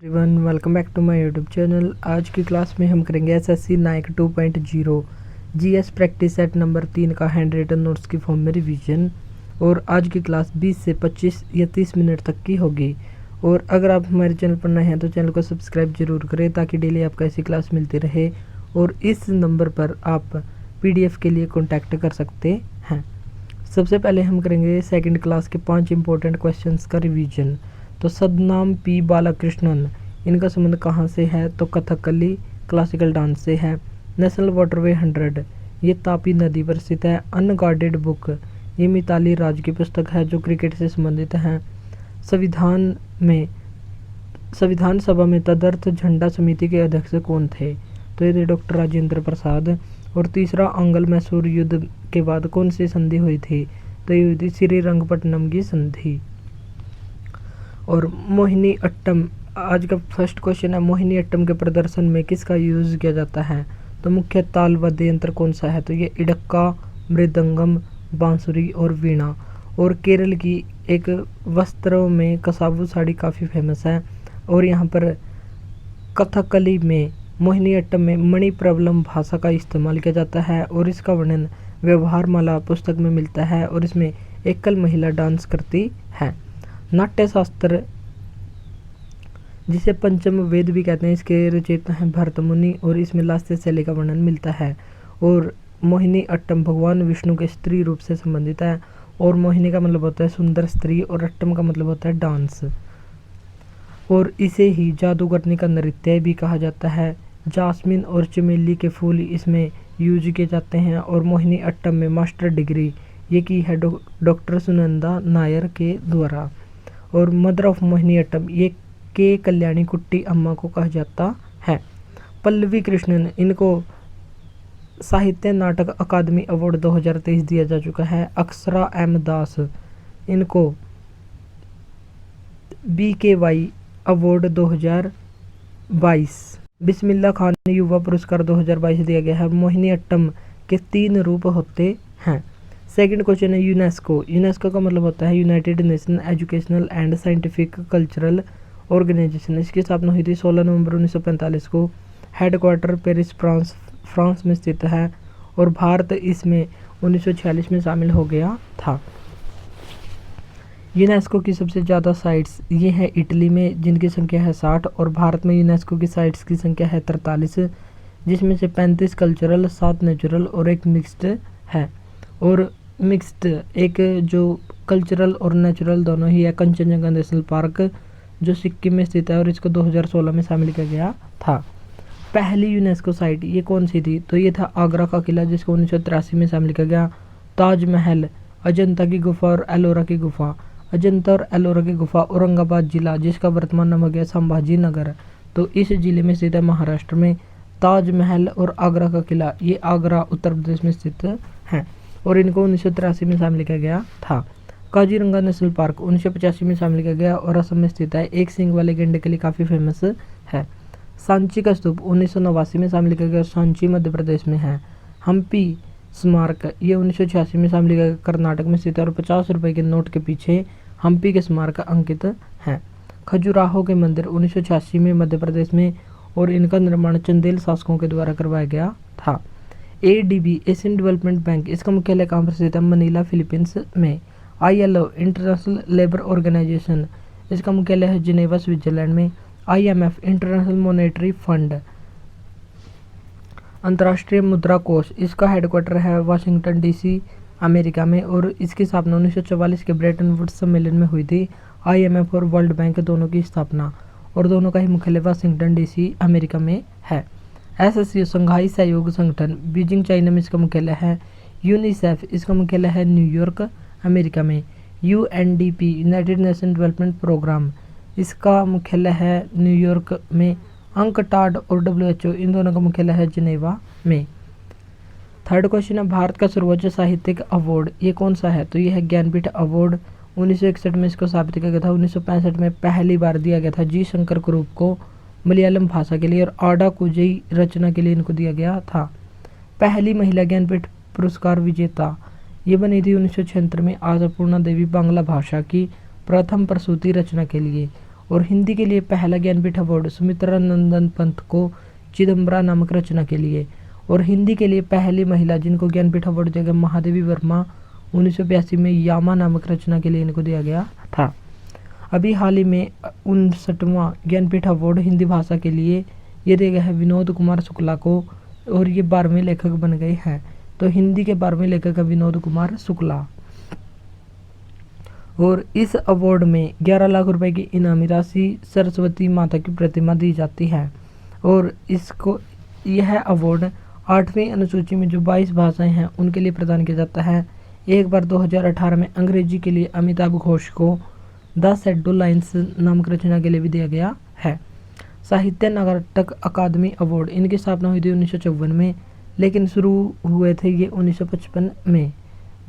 Everyone welcome back to my YouTube channel. आज की class में हम करेंगे एसएससी नाइक 2.0 जीएस प्रैक्टिस सेट नंबर 3 का हैंड रिटन नोट्स की फॉर्म में रिवीजन। और आज की क्लास 20 से 25 या 30 मिनट तक की होगी। और अगर आप हमारे चैनल पर नए हैं तो चैनल को सब्सक्राइब जरूर करें ताकि डेली आपको ऐसी क्लास मिलती रहे। और इस नंबर पर आप PDF के लिए कॉन्टैक्ट कर सकते हैं। सबसे पहले हम करेंगे सेकेंड क्लास के 5 इंपॉर्टेंट क्वेश्चन का रिवीजन। तो सदनाम P बालाकृष्णन, इनका संबंध कहाँ से है? तो कथकली क्लासिकल डांस से है। नेशनल वाटरवे 100, ये तापी नदी पर स्थित है। अनगार्डेड बुक, ये मिताली राज की पुस्तक है जो क्रिकेट से संबंधित है। संविधान सभा में तदर्थ झंडा समिति के अध्यक्ष कौन थे? तो ये थे डॉक्टर राजेंद्र प्रसाद। और तीसरा, अंगल मैसूर युद्ध के बाद कौन सी संधि हुई थी? तो ये हुई थी श्रीरंगपट्टनम की संधि। और मोहिनी अट्टम, आज का फर्स्ट क्वेश्चन है, मोहिनी अट्टम के प्रदर्शन में किसका यूज़ किया जाता है? तो मुख्य ताल वाद्य यंत्र कौन सा है? तो ये इडक्का, मृदंगम, बांसुरी और वीणा। और केरल की एक वस्त्रों में कसावू साड़ी काफ़ी फेमस है। और यहाँ पर कथकली में मोहिनी अट्टम में मणिप्रवलम भाषा का इस्तेमाल किया जाता है। और इसका वर्णन व्यवहारमाला पुस्तक में मिलता है। और इसमें एकल महिला डांस करती है। नाट्य शास्त्र, जिसे पंचम वेद भी कहते हैं, इसके रचयिता हैं भरत मुनि। और इसमें लास्य शैली का वर्णन मिलता है। और मोहिनी अट्टम भगवान विष्णु के स्त्री रूप से संबंधित है। और मोहिनी का मतलब होता है सुंदर स्त्री और अट्टम का मतलब होता है डांस। और इसे ही जादूगरनी का नृत्य भी कहा जाता है। जास्मिन और चमेली के फूल इसमें यूज किए जाते हैं। और मोहिनी अट्टम में मास्टर डिग्री ये की है डॉक्टर सुनंदा नायर के द्वारा। और मदर ऑफ मोहिनी अट्टम ये के कल्याणी कुट्टी अम्मा को कहा जाता है। पल्लवी कृष्णन, इनको साहित्य नाटक अकादमी अवार्ड 2023 दिया जा चुका है। अक्षरा M दास, इनको BKY अवार्ड 2022। बिस्मिल्लाह खान युवा पुरस्कार 2022 दिया गया है। मोहिनी अट्टम के 3 रूप होते हैं। सेकंड क्वेश्चन है यूनेस्को का मतलब होता है United Nation Educational and Scientific Cultural Organisation. इसकी स्थापना हुई थी 16 नवंबर 1945 को। हेडक्वार्टर पेरिस फ्रांस में स्थित है। और भारत इसमें 1946 में शामिल हो गया था। यूनेस्को की सबसे ज़्यादा साइट्स ये हैं इटली में, जिनकी संख्या है 60। और भारत में यूनेस्को की साइट्स की संख्या है 43, जिसमें से 35 कल्चरल, 7 नेचुरल और 1 मिक्स्ड है। और मिक्स्ड एक जो कल्चरल और नेचुरल दोनों ही है कंचनजंगा नेशनल पार्क, जो सिक्किम में स्थित है। और इसको 2016 में शामिल किया गया था। पहली यूनेस्को साइट ये कौन सी थी? तो ये था आगरा का किला, जिसको 1983 में शामिल किया गया। ताजमहल, अजंता की गुफा और एलोरा की गुफा। अजंता और एलोरा की गुफा औरंगाबाद जिला, जिसका वर्तमान नाम हो गया संभाजी नगर, तो इस जिले में स्थित है महाराष्ट्र में। ताजमहल और आगरा का किला ये आगरा उत्तर प्रदेश में स्थित है। और इनको 1983 में शामिल किया गया था। काजीरंगा नेशनल पार्क 1985 में शामिल किया गया और असम में स्थित है। एक सींग वाले गेंडे के लिए काफ़ी फेमस है। सांची का स्तूप 1989 में शामिल किया गया और सांची मध्य प्रदेश में है। हम्पी स्मारक ये 1986 में शामिल किया गया, कर्नाटक में स्थित है। और 50 रुपये के नोट के पीछे हम्पी के स्मारक अंकित हैं। खजुराहो के मंदिर 1986 में मध्य प्रदेश में। और इनका निर्माण चंदेल शासकों के द्वारा करवाया गया था। ADB एशियन डेवलपमेंट बैंक, इसका मुख्यालय कहाँ पर स्थित है? मनीला फिलीपींस में। ILO इंटरनेशनल लेबर ऑर्गेनाइजेशन, इसका मुख्यालय है जिनेवा स्विट्जरलैंड में। IMF इंटरनेशनल मॉनेटरी फंड, अंतर्राष्ट्रीय मुद्रा कोष, इसका हेडक्वार्टर है वाशिंगटन DC अमेरिका में। और इसकी स्थापना 1944 के ब्रेटन वुड्स सम्मेलन में हुई थी। IMF और वर्ल्ड बैंक दोनों की स्थापना और दोनों का ही मुख्यालय वाशिंगटन DC अमेरिका में है। SSCO संघाई सहयोग संगठन, बीजिंग चाइना में इसका मुख्यालय है। यूनिसेफ, इसका मुख्यालय है न्यूयॉर्क अमेरिका में। UNDP United Nation Development Programme, इसका मुख्यालय है न्यूयॉर्क में। अंकटाड और WHO इन दोनों का मुख्यालय है जिनेवा में। थर्ड क्वेश्चन है भारत का सर्वोच्च साहित्यिक अवार्ड ये कौन सा है? तो ये है ज्ञानपीठ अवार्ड। 1961 में इसको स्थापित किया गया था। 1965 में पहली बार दिया गया था जी शंकर कुरूप को मलयालम भाषा के लिए। और आडा कुजई रचना के लिए इनको दिया गया था। पहली महिला ज्ञानपीठ पुरस्कार विजेता ये बनी थी 1976 में। आशापूर्णा देवी बांग्ला भाषा की प्रथम प्रसूति रचना के लिए। और हिंदी के लिए पहला ज्ञानपीठ अवार्ड सुमित्रा नंदन पंत को चिदम्बरा नामक रचना के लिए। और हिंदी के लिए पहली महिला जिनको ज्ञानपीठ अवार्ड दिया गया महादेवी वर्मा 1982 में यामा नामक रचना के लिए इनको दिया गया था। अभी हाल ही में 59वां ज्ञानपीठ अवार्ड हिंदी भाषा के लिए ये दिया गया है विनोद कुमार शुक्ला को, और ये 12वें लेखक बन गए हैं। तो हिंदी के 12वें लेखक है विनोद कुमार शुक्ला। और इस अवार्ड में 11 लाख रुपए की इनामी राशि सरस्वती माता की प्रतिमा दी जाती है। और इसको यह अवार्ड 8वीं अनुसूची में जो 22 भाषाएं हैं उनके लिए प्रदान किया जाता है। एक बार 2018 में अंग्रेजी के लिए अमिताभ घोष को द शैडो लाइन्स नामक रचना के लिए भी दिया गया है। साहित्य नाटक अकादमी अवार्ड इनकी स्थापना हुई थी 1954 में, लेकिन शुरू हुए थे ये 1955 में।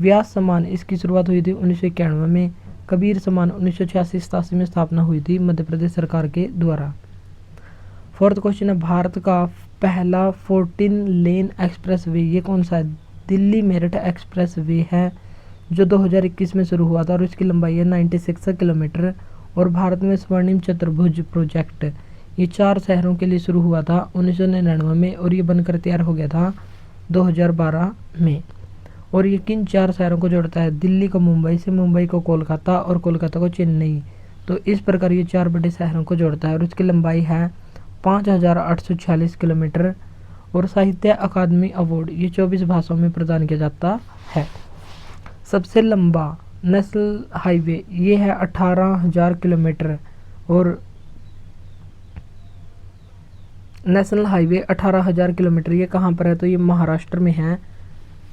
व्यास सम्मान इसकी शुरुआत हुई थी 1991 में। कबीर सम्मान 1986-87 में स्थापना हुई थी मध्य प्रदेश सरकार के द्वारा। फोर्थ क्वेश्चन है भारत का पहला 14 लेन एक्सप्रेस वे ये कौन सा है? दिल्ली मेरठ एक्सप्रेस वे है जो 2021 में शुरू हुआ था और इसकी लंबाई है 96 किलोमीटर। और भारत में स्वर्णिम चतुर्भुज प्रोजेक्ट ये 4 शहरों के लिए शुरू हुआ था 1999 में, और ये बनकर तैयार हो गया था 2012 में। और ये किन 4 शहरों को जोड़ता है? दिल्ली को मुंबई से, मुंबई को कोलकाता और कोलकाता को चेन्नई। तो इस प्रकार ये 4 बड़े शहरों को जोड़ता है और इसकी लंबाई है 5846 किलोमीटर। और साहित्य अकादमी अवार्ड ये 24 भाषाओं में प्रदान किया जाता है। सबसे लंबा नेशनल हाईवे ये है 18,000 किलोमीटर। और नेशनल हाईवे 18,000 किलोमीटर ये कहाँ पर है? तो ये महाराष्ट्र में है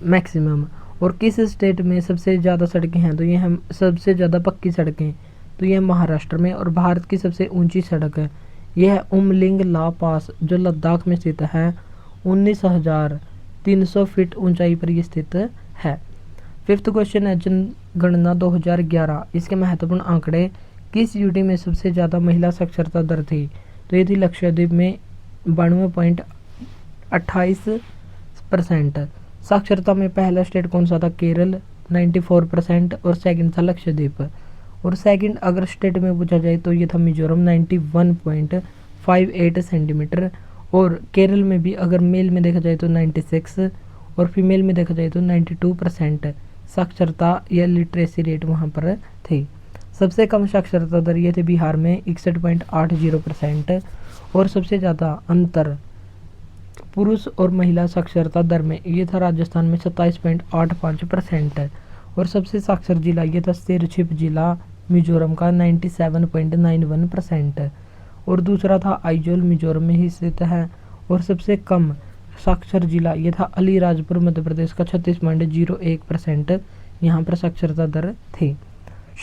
मैक्सिमम। और किस स्टेट में सबसे ज़्यादा सड़कें हैं? तो ये हैं सबसे ज़्यादा पक्की सड़कें, तो ये महाराष्ट्र में। और भारत की सबसे ऊंची सड़क है यह है उमलिंग ला पास जो लद्दाख में स्थित है। 19,300 फीट ऊंचाई पर ये स्थित है। फिफ्थ क्वेश्चन है जनगणना 2011 इसके महत्वपूर्ण आंकड़े। किस यूटी में सबसे ज़्यादा महिला साक्षरता दर थी? तो ये थी लक्षद्वीप में 92.28%। साक्षरता में पहला स्टेट कौन सा था? केरल 94% और सेकंड था लक्षद्वीप। और सेकंड अगर स्टेट में पूछा जाए तो ये था मिजोरम 91.58 सेंटीमीटर। और केरल में भी अगर मेल में देखा जाए तो 96 और फीमेल में देखा जाए तो 92% साक्षरता या लिटरेसी रेट वहाँ पर थी। सबसे कम साक्षरता दर ये थे बिहार में 61.80%। और सबसे ज़्यादा अंतर पुरुष और महिला साक्षरता दर में ये था राजस्थान में 27.85%। और सबसे साक्षर जिला ये था सिरछिप जिला मिजोरम का 97.91%। और दूसरा था आइजोल मिजोरम में ही स्थित है। और सबसे कम साक्षर जिला ये था अलीराजपुर मध्य प्रदेश का 36.01%। यहाँ पर साक्षरता दर थी।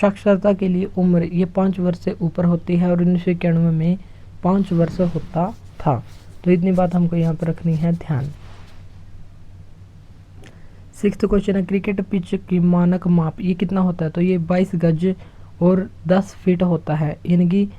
साक्षरता के लिए उम्र ये 5 वर्ष से ऊपर होती है और 1991 में 5 वर्ष होता था। तो इतनी बात हमको यहाँ पर रखनी है ध्यान। सिक्स्थ क्वेश्चन है क्रिकेट पिच की मानक माप ये कितना होता है? तो ये 22 गज और 10 फीट होता है, यानी कि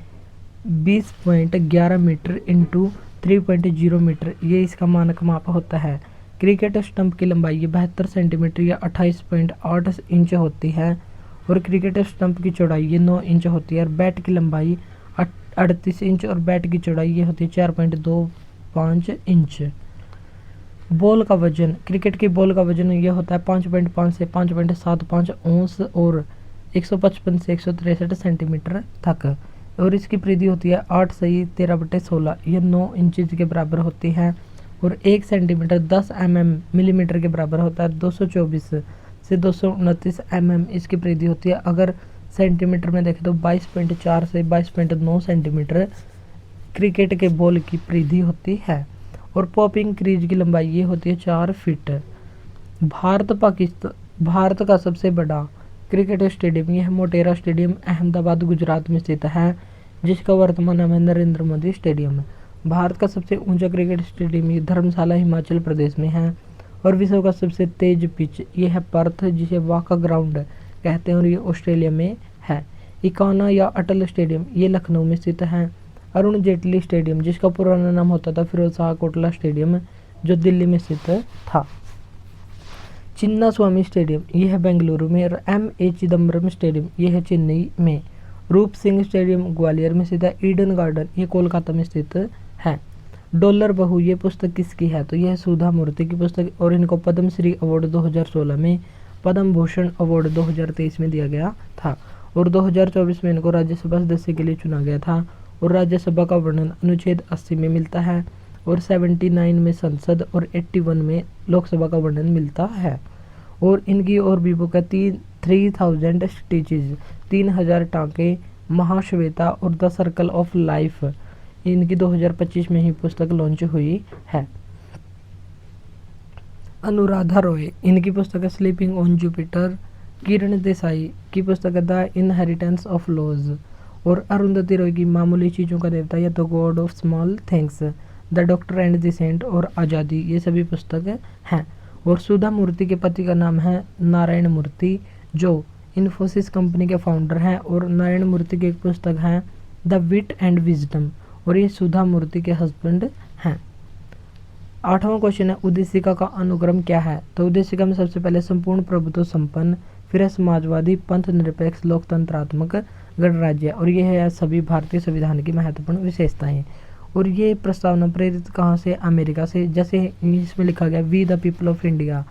20.11 मीटर इंटू 3.0 मीटर ये इसका मानक माप होता है। क्रिकेट स्टंप की लंबाई ये 72 सेंटीमीटर या 28.8 इंच होती है। और क्रिकेट स्टंप की चौड़ाई ये 9 इंच होती है। और बैट की लंबाई 38 इंच और बैट की चौड़ाई ये होती है 4.25 इंच। बॉल का वजन क्रिकेट की बॉल का वजन ये होता है 5.5 से 5.75 औंस और 155 से 163 सेंटीमीटर तक। और इसकी परिधि होती है 8 से 13/16 ये 9 इंच के बराबर होती है। और 1 सेंटीमीटर 10 मिलीमीटर के बराबर होता है। 224 से 229 इसकी परिधि होती है। अगर सेंटीमीटर में देखें तो 22.4 से 22.9 सेंटीमीटर क्रिकेट के बॉल की परिधि होती है। और पॉपिंग क्रीज की लंबाई ये होती है 4 फीट। भारत का सबसे बड़ा क्रिकेट स्टेडियम यह मोटेरा स्टेडियम अहमदाबाद गुजरात में स्थित है, जिसका वर्तमान नाम है नरेंद्र मोदी स्टेडियम। भारत का सबसे ऊंचा क्रिकेट स्टेडियम ये धर्मशाला हिमाचल प्रदेश में है। और विश्व का सबसे तेज पिच ये है पर्थ जिसे वाका ग्राउंड कहते हैं और ये ऑस्ट्रेलिया में है। इकाना या अटल स्टेडियम ये लखनऊ में स्थित है। अरुण जेटली स्टेडियम जिसका पुराना नाम होता था फिरोज शाह कोटला स्टेडियम जो दिल्ली में स्थित था। चिन्ना स्वामी स्टेडियम ये है बेंगलुरु में। और M.A. चिदम्बरम स्टेडियम ये है चेन्नई में। रूप सिंह स्टेडियम ग्वालियर में स्थित है। ईडन गार्डन ये कोलकाता में स्थित है। डॉलर बहू ये पुस्तक किसकी है? तो यह सुधा मूर्ति की पुस्तक और इनको पद्मश्री अवार्ड 2016 में, पद्म भूषण अवार्ड 2023 में दिया गया था और 2024 में इनको राज्यसभा सदस्य के लिए चुना गया था। और राज्यसभा का वर्णन अनुच्छेद 80 में मिलता है और 79 में संसद और 81 में लोकसभा का वर्णन मिलता है। और इनकी और भी बुक है 3000 स्टिचेज 3000 टाँके, महाश्वेता और द सर्कल ऑफ लाइफ, इनकी 2025 में ही पुस्तक लॉन्च हुई है। अनुराधा रॉय इनकी पुस्तक है sleeping on Jupiter. Kiran Desai की पुस्तक है द इनहेरिटेंस ऑफ लॉज। और अरुंधति रॉय की मामूली चीज़ों का देवता या the God of Small Things, the Doctor and the Saint और आज़ादी, ये सभी पुस्तक हैं। और सुधा मूर्ति के पति का नाम है नारायण मूर्ति जो इन्फोसिस कंपनी के फाउंडर हैं। और नारायण मूर्ति की एक पुस्तक है द विट एंड विजडम और ये सुधा मूर्ति के हस्बैंड हैं। 8वां क्वेश्चन है उद्देशिका का अनुक्रम क्या है? तो उद्देशिका में सबसे पहले संपूर्ण प्रभुत्व संपन्न, फिर है समाजवादी, पंथ निरपेक्ष, लोकतंत्रात्मक, गणराज्य और ये है सभी भारतीय संविधान की महत्वपूर्ण विशेषताएं। और ये प्रस्तावना प्रेरित कहाँ से? अमेरिका से। जैसे इसमें लिखा गया we the people of India,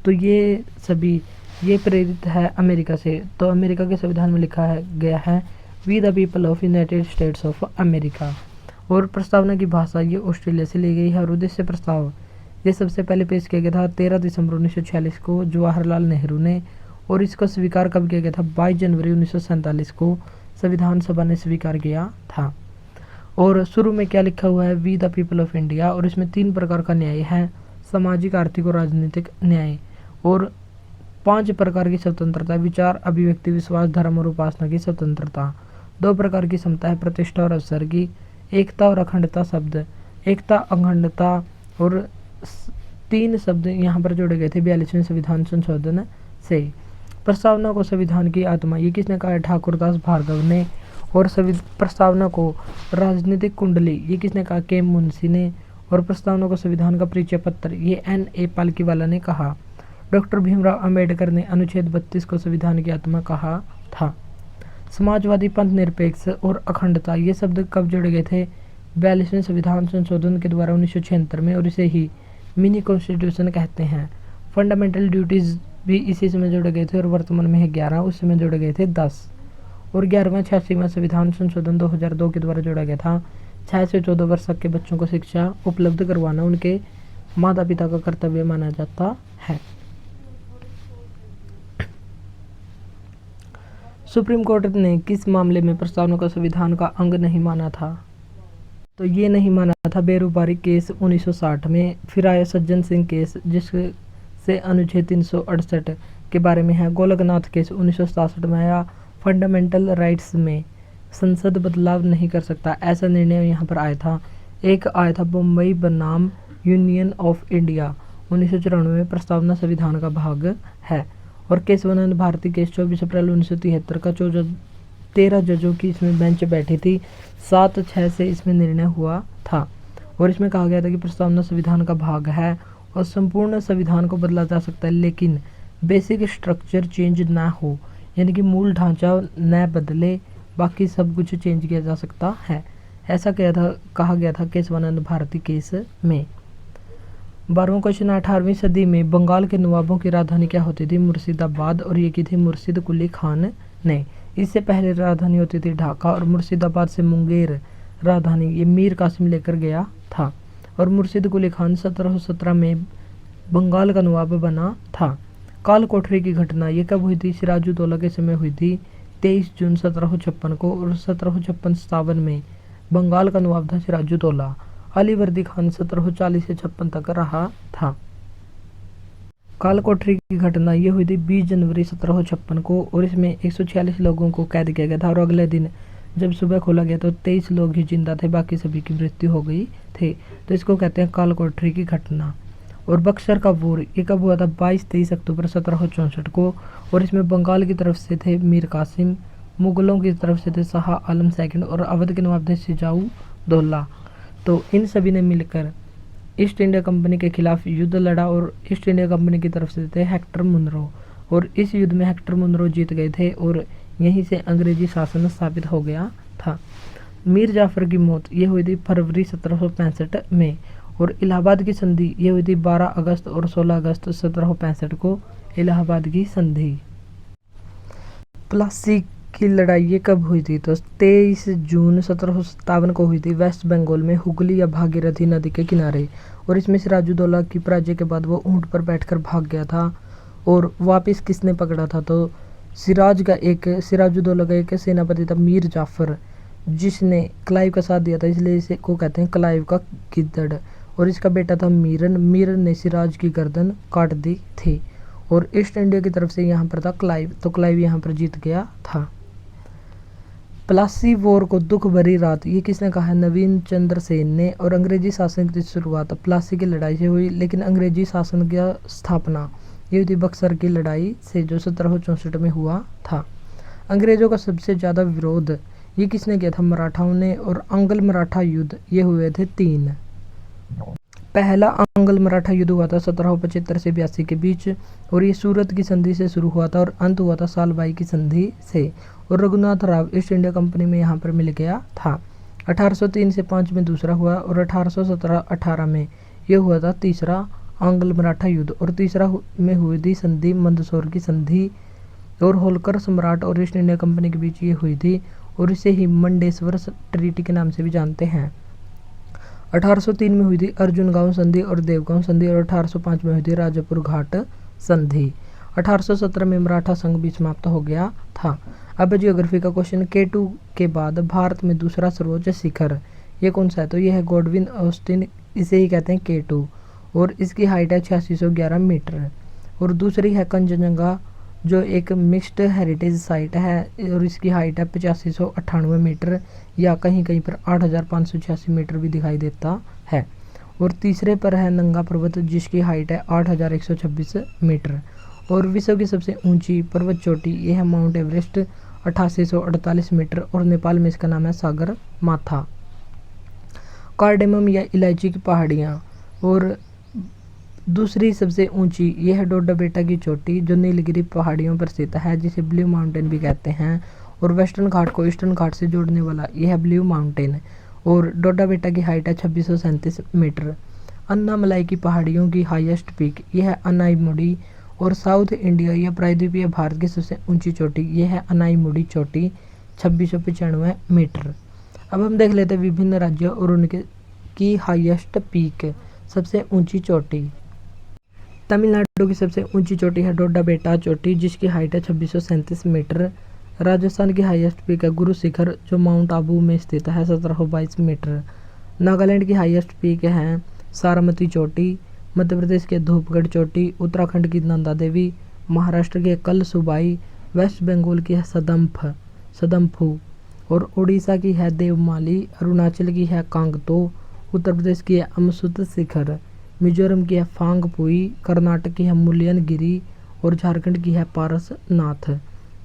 तो ये सभी ये प्रेरित है अमेरिका से। तो अमेरिका के संविधान में लिखा गया है we the people of United States of America. और प्रस्तावना की भाषा ये ऑस्ट्रेलिया से ली गई है। और उद्देश्य प्रस्ताव ये सबसे पहले पेश किया गया था 13 दिसंबर 1946 को जवाहरलाल नेहरू ने। और इसको स्वीकार कब किया गया था? 22 जनवरी 1947 को संविधान सभा ने स्वीकार किया था। और शुरू में क्या लिखा हुआ है? We the people of India. और इसमें 3 प्रकार का न्याय है, सामाजिक, आर्थिक और राजनीतिक न्याय। और 5 प्रकार की स्वतंत्रता, विचार, अभिव्यक्ति, विश्वास, धर्म और उपासना की स्वतंत्रता। 2 प्रकार की समता है, प्रतिष्ठा और अवसर की। एकता और अखंडता शब्द, एकता, अखंडता और 3 शब्द यहाँ पर जोड़े गए थे 42वें संविधान संशोधन से। प्रस्तावना को संविधान की आत्मा ये किसने कहा है? ठाकुरदास भार्गव ने। और प्रस्तावना को राजनीतिक कुंडली ये किसने कहा? के मुंशी ने। और प्रस्तावना को संविधान का परिचय पत्र ये N.A. पालकीवाला ने कहा। डॉक्टर भीमराव अंबेडकर ने अनुच्छेद 32 को संविधान की आत्मा कहा था। समाजवादी, पंथ निरपेक्ष और अखंडता ये शब्द कब जोड़े गए थे? 42वें संविधान संशोधन के द्वारा 1976 में और इसे ही मिनी कॉन्स्टिट्यूशन कहते हैं। फंडामेंटल ड्यूटीज भी इसी समय जोड़े गए थे और वर्तमान में है 11, उस समय जोड़े गए थे 10। और 11वां 86वां संविधान संशोधन 2002 के द्वारा जोड़ा गया था। 6 से 14 वर्ष तक के बच्चों को शिक्षा उपलब्ध करवाना उनके माता पिता का कर्तव्य माना जाता है। सुप्रीम कोर्ट ने किस मामले में प्रस्तावना को संविधान का अंग नहीं माना था? तो ये नहीं माना था बेरोजगारी केस 1960 में। फिर आया सज्जन सिंह केस जिससे अनुच्छेद 368 के बारे में है। गोलकनाथ केस 1967 में आया। फंडामेंटल राइट्स में संसद बदलाव नहीं कर सकता ऐसा निर्णय यहाँ पर आया था। एक आया था बम्बई बनाम यूनियन ऑफ इंडिया 1994 में। प्रस्तावना संविधान का भाग है। और केशवानंद भारती केस 24 अप्रैल 1973 का 13 जजों की इसमें बेंच बैठी थी। 7-6 से इसमें निर्णय हुआ था। और इसमें कहा गया था कि प्रस्तावना संविधान का भाग है और संपूर्ण संविधान को बदला जा सकता है लेकिन बेसिक स्ट्रक्चर चेंज ना हो, यानी कि मूल ढांचा न बदले, बाकी सब कुछ चेंज किया जा सकता है। ऐसा कहा गया था केशवानंद भारती केस में। 12वां क्वेश्चन, 18वीं सदी में बंगाल के नवाबों की राजधानी क्या होती थी? मुर्शिदाबाद। और ये की थी मुर्शिद कुली खान ने। इससे पहले राजधानी होती थी ढाका और मुर्शिदाबाद से मुंगेर राजधानी ये मीर कासिम लेकर गया था। और मुर्शिद कुली खान 1717 में बंगाल का नवाब बना था। काल कोठरी की घटना ये कब हुई थी? सिराजुद्दौला के समय हुई थी 23 जून 1756 को। और 1756-57 में बंगाल का नवाब था सिराजुद्दौला। अलीवर्दी खान 1740 से 56 तक रहा था। काल कोठरी की घटना ये हुई थी 20 जनवरी 1756 को और इसमें 146 लोगों को कैद किया गया था। और अगले दिन जब सुबह खोला गया तो 23 लोग ही जिंदा थे, बाकी सभी की मृत्यु हो गई थे। तो इसको कहते हैं काल कोठरी की घटना। और बक्सर का वॉर ये कब हुआ था? 22-23 अक्टूबर 1764 को। और इसमें बंगाल की तरफ से थे मीर कासिम, मुगलों की तरफ से थे शाह आलम सेकंड और अवध के नवाब थे सिराजुद्दौला। तो इन सभी ने मिलकर ईस्ट इंडिया कंपनी के खिलाफ युद्ध लड़ा और ईस्ट इंडिया कंपनी की तरफ से थे हेक्टर मुनरो। और इस युद्ध में हेक्टर मुनरो जीत गए थे और यहीं से अंग्रेजी शासन स्थापित हो गया था। मीर जाफर की मौत ये हुई थी फरवरी 1765 में, और इलाहाबाद की संधि ये हुई थी 12 अगस्त और 16 अगस्त 1765 को इलाहाबाद की संधि। प्लासी की लड़ाई ये कब हुई थी? तो 23 जून 1757 को हुई थी वेस्ट बंगाल में हुगली या भागीरथी नदी के किनारे। और इसमें सिराजुद्दौला की पराजय के बाद वो ऊंट पर बैठकर भाग गया था। और वापस किसने पकड़ा था? तो सिराजुद्दौला का एक सेनापति था मीर जाफर, जिसने क्लाइव का साथ दिया था, इसलिए इसे को कहते हैं क्लाइव का गिद्दड़। और इसका बेटा था मीरन ने सिराज की गर्दन काट दी थी। और ईस्ट इंडिया की तरफ से यहाँ पर था क्लाइव, तो क्लाइव यहाँ पर जीत गया था। प्लासी वॉर को दुख भरी रात ये किसने कहा है? नवीन चंद्र सेन ने। और अंग्रेजी शासन की शुरुआत प्लासी की लड़ाई से हुई, लेकिन अंग्रेजी शासन की स्थापना ये हुई थी बक्सर की लड़ाई से, जो 1764 में हुआ था। अंग्रेजों का सबसे ज़्यादा विरोध ये किसने किया था? मराठाओं ने। और आंग्ल मराठा युद्ध ये हुए थे 3। पहला आंग्ल मराठा युद्ध हुआ था 1775 से 82 के बीच, और ये सूरत की संधि से शुरू हुआ था और अंत हुआ था सालबाई की संधि से। और Raghunath Rao east India company में यहाँ पर मिल गया था। 1803 से 5 में दूसरा हुआ, और 1817-18 में ये हुआ था तीसरा आंग्ल मराठा युद्ध। और तीसरा में हुई थी संधि मंदसौर की संधि, और होलकर सम्राट और ईस्ट इंडिया कंपनी के बीच ये हुई थी, और इसे ही मंडेश्वर ट्रीटी के नाम से भी जानते हैं। 1803 में हुई थी अर्जुन गांव संधि और देवगांव संधि, और 1805 में हुई थी राजापुर घाट संधि। 1817 में मराठा संघ भी समाप्त हो गया था। अब जियोग्राफी का क्वेश्चन, K2 के बाद भारत में दूसरा सर्वोच्च शिखर ये कौन सा है? तो ये है गॉडविन ऑस्टिन, इसे ही कहते हैं K2, और इसकी हाइट है 8611 मीटर। और दूसरी है कंचनजंगा, जो एक मिक्स्ड हेरिटेज साइट है, और इसकी हाइट है 8598 मीटर, या कहीं कहीं पर 8586 मीटर भी दिखाई देता है। और तीसरे पर है नंगा पर्वत, जिसकी हाइट है 8126 मीटर। और विश्व की सबसे ऊंची पर्वत चोटी ये है माउंट एवरेस्ट, 8848 मीटर, और नेपाल में इसका नाम है सागर माथा। कार्डेमम या इलायची की पहाड़ियाँ, और दूसरी सबसे ऊंची यह है डोडा बेटा की चोटी, जो नीलगिरी पहाड़ियों पर स्थित है, जिसे ब्लू माउंटेन भी कहते हैं। और वेस्टर्न घाट को ईस्टर्न घाट से जोड़ने वाला यह है ब्लू माउंटेन, और डोडा बेटा की हाइट है 2637 मीटर। अन्नामलाई की पहाड़ियों की हाईएस्ट पीक यह है अनाईमुडी, और साउथ इंडिया या प्रायद्वीपीय भारत की सबसे ऊंची चोटी यह है अनाईमुडी चोटी, 2695 मीटर। अब हम देख लेते हैं विभिन्न राज्यों और उनके की हाईएस्ट पीक, सबसे ऊंची चोटी। तमिलनाडु की सबसे ऊंची चोटी है डोडा बेटा चोटी, जिसकी हाइट है 2637 मीटर। राजस्थान की हाईएस्ट पीक है गुरु शिखर, जो माउंट आबू में स्थित है, 1722 मीटर। नागालैंड की हाईएस्ट पीक है सारामती चोटी। मध्य प्रदेश के धूपगढ़ चोटी, उत्तराखंड की नंदा देवी, महाराष्ट्र के कल सुबाई, वेस्ट बंगाल की है सदम्फू, और उड़ीसा की है देवमाली, अरुणाचल की है कांगतो, उत्तर प्रदेश की है अमसुत शिखर, मिजोरम की है फांगपुई, कर्नाटक की है मुल्यनगिरी, और झारखंड की है पारसनाथ।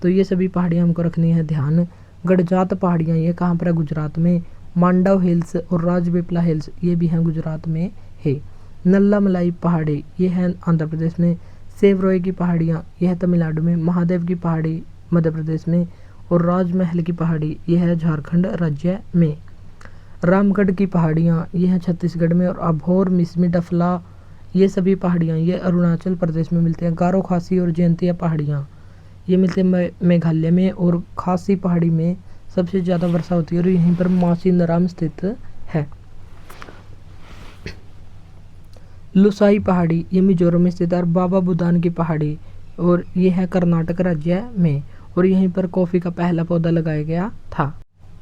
तो ये सभी पहाड़ियाँ हमको रखनी है ध्यान। गडजात पहाड़ियाँ ये कहाँ पर है? गुजरात में। मांडव हिल्स और राजपीपला हिल्स ये भी हैं गुजरात में है। नल्लामलाई पहाड़ी ये है आंध्र प्रदेश में। सेवरोय की पहाड़ियाँ यह है तमिलनाडु में। महादेव की पहाड़ी मध्य प्रदेश में, और राजमहल की पहाड़ी यह है झारखंड राज्य में। रामगढ़ की पहाड़ियाँ ये हैं छत्तीसगढ़ में, और अभोर मिसमी डफला ये सभी पहाड़ियाँ ये अरुणाचल प्रदेश में मिलती हैं। गारो खासी और जयंतिया पहाड़ियाँ ये मिलते हैं मेघालय में, और खासी पहाड़ी में सबसे ज़्यादा वर्षा होती है, और यहीं पर मासिनराम स्थित है। लुसाई पहाड़ी ये मिजोरम में स्थित है। और बाबा बुदान की पहाड़ी और ये है कर्नाटक राज्य में, और यहीं पर कॉफ़ी का पहला पौधा लगाया गया था।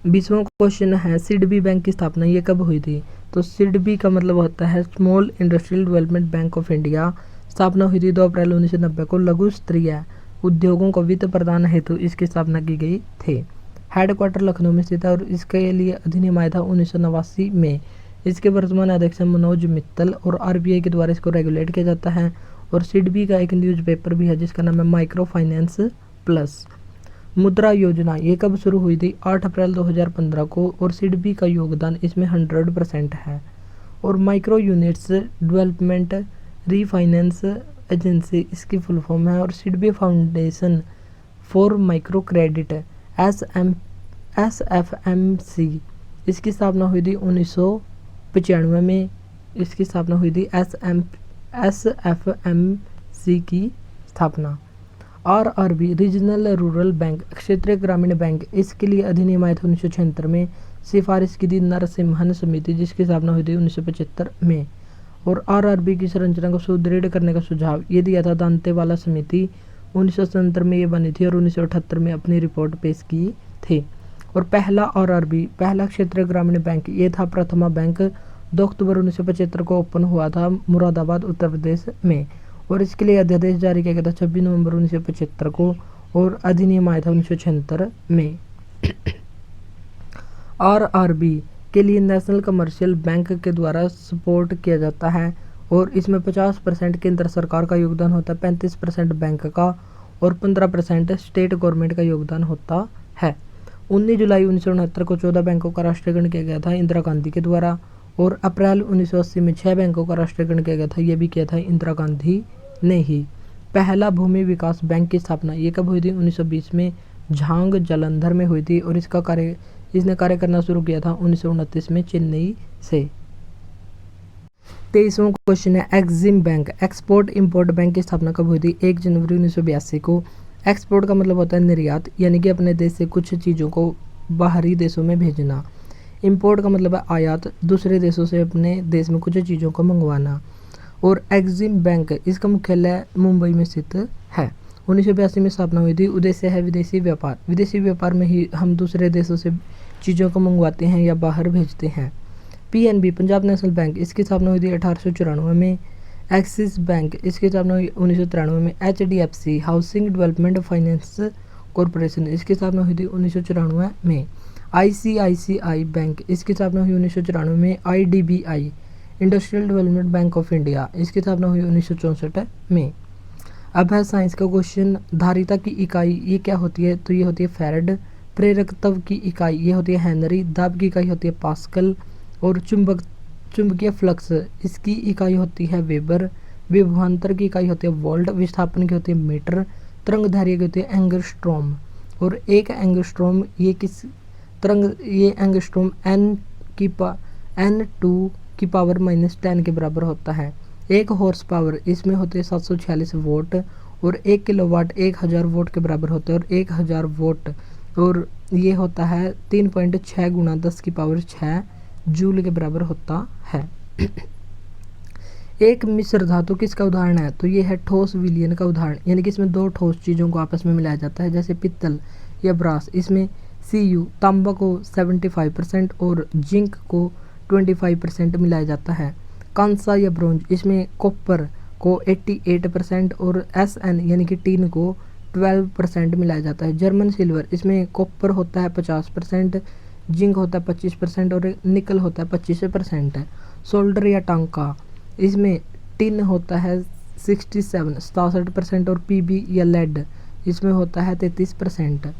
20वां क्वेश्चन है सिडबी बैंक की स्थापना ये कब हुई थी? तो सिडबी का मतलब होता है small industrial development bank of India. स्थापना हुई थी 2 अप्रैल 1990 को। लघु स्तरीय उद्योगों को वित्त प्रदान हेतु इसकी स्थापना की गई थी। हेडक्वार्टर लखनऊ में स्थित है, और इसके लिए अधिनियम आया था 1989 में। इसके वर्तमान अध्यक्ष मनोज मित्तल, और आरबीआई के द्वारा इसको रेगुलेट किया जाता है। और सिडबी का एक न्यूज़पेपर भी है जिसका नाम है माइक्रो फाइनेंस प्लस। मुद्रा योजना ये कब शुरू हुई थी? 8 अप्रैल 2015 को, और सिडबी का योगदान इसमें 100% है। और micro units development refinance agency इसकी फुल फॉर्म है। और SIDBI foundation for micro credit SFMC, इसकी स्थापना हुई थी 1995 में। इसकी स्थापना हुई थी SFMC की स्थापना। RRB रीजनल रूरल बैंक, क्षेत्रीय ग्रामीण बैंक, इसके लिए अधिनियम आया था 1976 में। सिफारिश की थी नरसिम्हन समिति, जिसकी स्थापना हुई थी 1975 में। और RRB की संरचना को सुदृढ़ करने का सुझाव ये दिया था दांतेवाला समिति। 1977 में ये बनी थी और 1978 में अपनी रिपोर्ट पेश की थी। और पहला RRB, पहला क्षेत्रीय ग्रामीण बैंक, ये था प्रथमा बैंक, 2 अक्टूबर 1975 को ओपन हुआ था मुरादाबाद उत्तर प्रदेश में। और इसके लिए अध्यादेश जारी किया गया था 26 नवंबर 1975 को और अधिनियम आया था 1976 में। RRB के लिए नेशनल कमर्शियल बैंक के द्वारा सपोर्ट किया जाता है और इसमें 50% केंद्र सरकार का योगदान होता है, 35% बैंक का और 15% स्टेट गवर्नमेंट का योगदान होता है। 19 जुलाई 1969 को 14 बैंकों का राष्ट्रीयकरण किया गया था इंदिरा गांधी के द्वारा और अप्रैल 1980 में 6 बैंकों का राष्ट्रीयकरण किया गया था, ये भी किया था इंदिरा गांधी ने ही। पहला भूमि विकास बैंक की स्थापना ये कब हुई थी? 1920 में झांग जालंधर में हुई थी और इसने कार्य करना शुरू किया था 1929 में चेन्नई से। 23वां क्वेश्चन है Exim bank, export import bank की स्थापना कब हुई थी? 1 जनवरी 1982 को। एक्सपोर्ट का मतलब होता है निर्यात, यानी कि अपने देश से कुछ चीज़ों को बाहरी देशों में भेजना। इंपोर्ट का मतलब है आयात, दूसरे देशों से अपने देश में कुछ चीज़ों को मंगवाना। और एक्सिम बैंक, इसका मुख्यालय मुंबई में स्थित है। 1982 में स्थापना हुई थी। उद्देश्य है विदेशी व्यापार, विदेशी व्यापार में ही हम दूसरे देशों से चीज़ों को मंगवाते हैं या बाहर भेजते हैं। PNB पंजाब नेशनल बैंक, इसकी स्थापना हुई थी 1894 में। एक्सिस बैंक, इसकी स्थापना हुई 1993 में। HDFC housing development finance corporation, इसकी स्थापना हुई थी 1994 में। ICICI बैंक, इसकी स्थापना हुई 1994 में। IDBI industrial development bank of India, इसकी स्थापना हुई 1964 में। अब है साइंस का क्वेश्चन। धारिता की इकाई ये क्या होती है? तो ये होती है फैरड। प्रेरकत्व की इकाई ये होती है हेनरी। दाब की इकाई होती है पास्कल। और चुंबकीय फ्लक्स, इसकी इकाई होती है वेबर। विभवांतर की इकाई होती है वोल्ट। विस्थापन की होती है मीटर। तरंग दैर्घ्य की होती है एंगस्ट्रॉम। और एक एंगस्ट्रॉम ये एंगस्ट्रॉम N2 की पावर -10 के बराबर होता है। एक हॉर्स पावर, इसमें होते हैं 746 वोट। और 1 किलोवाट 1000 वोट के बराबर होता है। और 1000 वोट और ये होता है 3.6 × 10⁶ जूल के बराबर होता है। एक मिश्र धातु किसका उदाहरण है? तो ये है ठोस विलयन का उदाहरण, यानी कि इसमें दो ठोस चीज़ों को आपस में मिलाया जाता है, जैसे पित्तल या ब्रास। इसमें Cu तांबा को 75% और जिंक को 25% मिलाया जाता है। कांसा या ब्रोंज, इसमें कॉपर को 88% और Sn यानी कि टीन को 12% मिलाया जाता है। जर्मन सिल्वर, इसमें कॉपर होता है 50%, जिंक होता है 25% और निकल होता है 25%। सोल्डर या टांका, इसमें टिन होता है 67% और Pb या लेड, इसमें होता है 33%।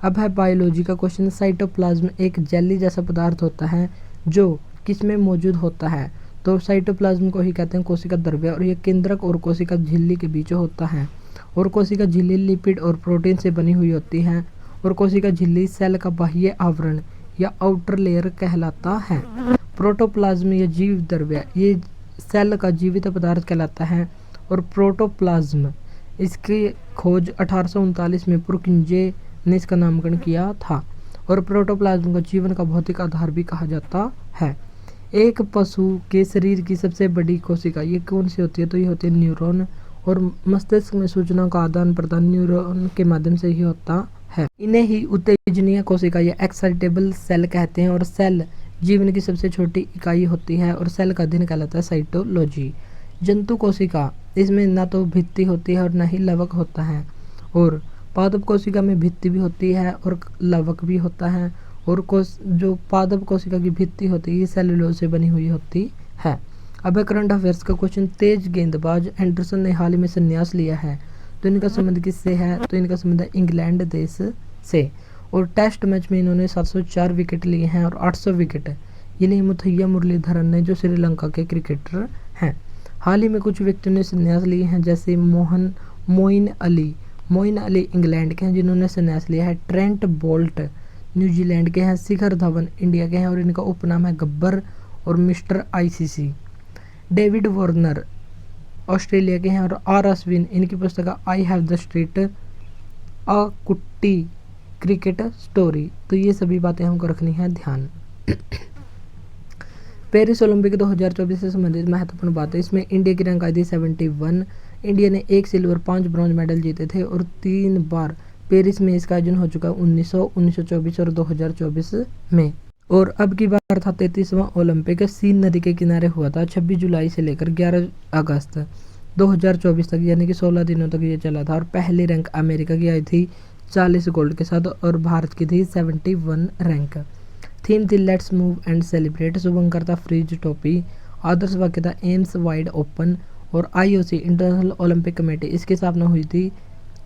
अब है बायोलॉजी का क्वेश्चन। साइटोप्लाज्म एक जेली जैसा पदार्थ होता है जो किसमें मौजूद होता है? तो साइटोप्लाज्म को ही कहते हैं कोशिका द्रव्य और ये केंद्रक और कोशिका झिल्ली के बीच होता है। और कोशिका झिल्ली लिपिड और प्रोटीन से बनी हुई होती है। और कोशिका झिल्ली सेल का बाह्य आवरण या आउटर लेयर कहलाता है। प्रोटोप्लाज्म या जीव द्रव्य ये सेल का जीवित पदार्थ कहलाता है। और प्रोटोप्लाज्म इसकी खोज 1839 में पुरकिंजे ने इसका नामकरण किया था। और प्रोटोप्लाज्म को जीवन का भौतिक आधार भी कहा जाता है। एक पशु के शरीर की सबसे बड़ी कोशिका ये कौन सी होती है? तो ये होती है न्यूरॉन। और मस्तिष्क में सूचना का आदान प्रदान न्यूरॉन के माध्यम से ही होता है। इन्हें ही उत्तेजनीय कोशिका या एक्साइटेबल सेल कहते हैं। और सेल जीवन की सबसे छोटी इकाई होती है और सेल का अध्ययन कहलाता है साइटोलॉजी। जंतु कोशिका, इसमें ना तो भित्ति होती है और ना ही लवक होता है। और पादप कोशिका में भित्ति भी होती है और लवक भी होता है। और जो पादप कोशिका की भित्ति होती है ये सेलुलोज से बनी हुई होती है। अब करंट अफेयर्स का क्वेश्चन। तेज गेंदबाज एंडरसन ने हाल ही में संन्यास लिया है, तो इनका संबंध किससे है? तो इनका संबंध है इंग्लैंड देश से। और टेस्ट मैच में इन्होंने 704 विकेट लिए हैं और 800 विकेट ये नहीं मुथैया मुरलीधरन ने, जो श्रीलंका के क्रिकेटर हैं। हाल ही में कुछ व्यक्तियों ने संन्यास लिए हैं, जैसे मोइन अली, मोइन अली इंग्लैंड के हैं जिन्होंने संन्यास लिया है। ट्रेंट बोल्ट न्यूजीलैंड के हैं। शिखर धवन इंडिया के हैं और इनका उपनाम है गब्बर और mister ICC. David Warner Australia के हैं और आर अश्विन इनकी पुस्तक आई हैव द स्ट्रीट अ कुट्टी क्रिकेट स्टोरी। तो ये सभी बातें हमको रखनी है ध्यान। पेरिस ओलंपिक 2024 से संबंधित महत्वपूर्ण बातें, इसमें इंडिया की रैंक आई थी 71। इंडिया ने 1 सिल्वर 5 ब्रॉन्ज मेडल जीते थे और 3 बार पेरिस में इसका आयोजन हो चुका है 1900, 1924 और 2024 में। और अब की बार था 33वां ओलंपिक सीन नदी के किनारे हुआ था 26 जुलाई से लेकर 11 अगस्त 2024 तक, यानी कि 16 दिनों तक ये चला था। और पहली रैंक अमेरिका की आई थी 40 गोल्ड के साथ और भारत की थी 71 रैंक। थीम थी लेट्स मूव एंड सेलिब्रेट। शुभंकर था फ्रीज टोपी। आदर्श वाक्य था एम्स वाइड ओपन। और आईओसी इंटरनेशनल ओलंपिक कमेटी इसकी स्थापना हुई थी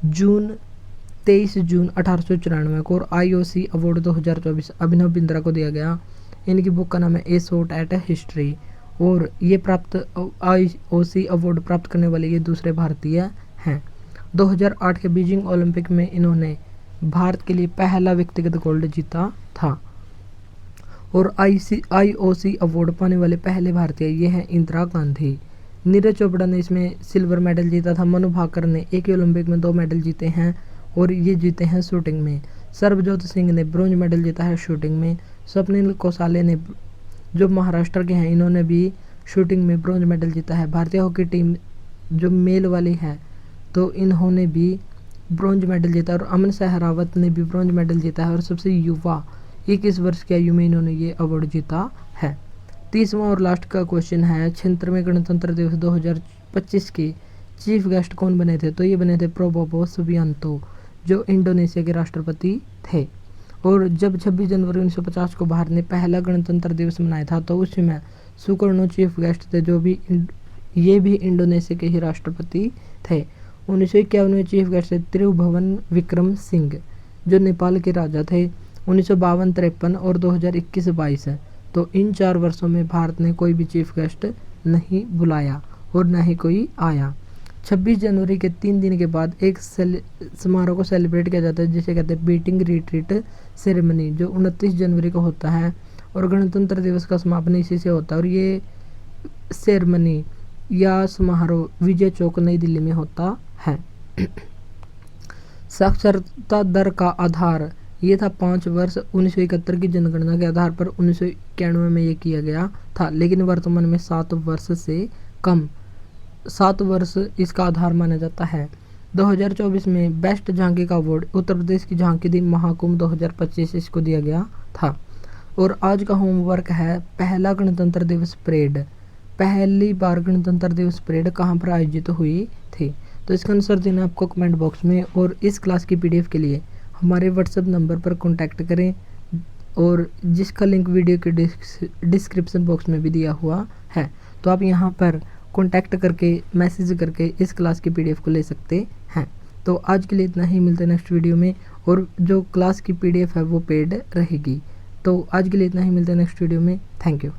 23 जून 1894 को। और आईओसी अवार्ड 2024 अभिनव बिंद्रा को दिया गया। इनकी बुक का नाम है ए शॉट एट हिस्ट्री। और ये प्राप्त आईओसी अवार्ड प्राप्त करने वाले ये दूसरे भारतीय हैं। 2008 के बीजिंग ओलंपिक में इन्होंने भारत के लिए पहला व्यक्तिगत गोल्ड जीता था। और आईओसी अवार्ड पाने वाले पहले भारतीय ये हैं इंदिरा गांधी। नीरज चोपड़ा ने इसमें सिल्वर मेडल जीता था। मनु भाकर ने एक ही ओलंपिक में 2 मेडल जीते हैं और ये जीते हैं शूटिंग में। सर्वजोत सिंह ने ब्रोंज मेडल जीता है शूटिंग में। स्वप्निल कोसाले ने जो महाराष्ट्र के हैं इन्होंने भी शूटिंग में ब्रोंज मेडल जीता है। भारतीय हॉकी टीम जो मेल वाली है तो इन्होंने भी ब्रोंज मेडल जीता और अमन सहरावत ने भी ब्रोंज मेडल जीता है। और सबसे युवा 21 वर्ष की आयु में इन्होंने ये अवार्ड जीता है। 30वां और लास्ट का क्वेश्चन है 76वें गणतंत्र दिवस 2025 के चीफ गेस्ट कौन बने थे? तो ये बने थे प्रोबोवो सुबियांतो जो इंडोनेशिया के राष्ट्रपति थे। और जब 26 जनवरी 1950 को भारत ने पहला गणतंत्र दिवस मनाया था तो उस समय सुकर्णो चीफ गेस्ट थे जो भी ये भी इंडोनेशिया के ही राष्ट्रपति थे। 1951 में चीफ गेस्ट थे त्रिभुवन विक्रम सिंह जो नेपाल के राजा थे। 1952-53 और 2021-22 है तो इन 4 वर्षों में भारत ने कोई भी चीफ गेस्ट नहीं बुलाया और न ही कोई आया। 26 जनवरी के 3 दिन के बाद एक समारोह को सेलिब्रेट किया जाता है जिसे कहते हैं बीटिंग रिट्रीट सेरेमनी जो 29 जनवरी को होता है। और गणतंत्र दिवस का समापन इसी से होता है। और ये सेरेमनी या समारोह विजय चौक नई दिल्ली में होता है। साक्षरता दर का आधार ये था 5 वर्ष। 1971 की जनगणना के आधार पर 1991 में ये किया गया था, लेकिन वर्तमान में 7 वर्ष से कम 7 वर्ष इसका आधार माना जाता है। 2024 में बेस्ट झांकी का अवार्ड उत्तर प्रदेश की झांकी दी महाकुंभ 2025 इसको दिया गया था। और आज का होमवर्क है पहला गणतंत्र दिवस परेड। पहली बार गणतंत्र दिवस परेड कहाँ पर आयोजित हुई थी? तो इसका आंसर देना आपको कमेंट बॉक्स में। और इस क्लास की पीडीएफ के लिए हमारे व्हाट्सएप नंबर पर कॉन्टैक्ट करें और जिसका लिंक वीडियो के डिस्क्रिप्शन बॉक्स में भी दिया हुआ है। तो आप यहाँ पर कॉन्टैक्ट करके मैसेज करके इस क्लास की पीडीएफ को ले सकते हैं। तो आज के लिए इतना ही, मिलते हैं नेक्स्ट वीडियो में। और जो क्लास की पीडीएफ है वो पेड रहेगी। तो आज के लिए इतना ही, मिलते हैं नेक्स्ट वीडियो में। Thank you.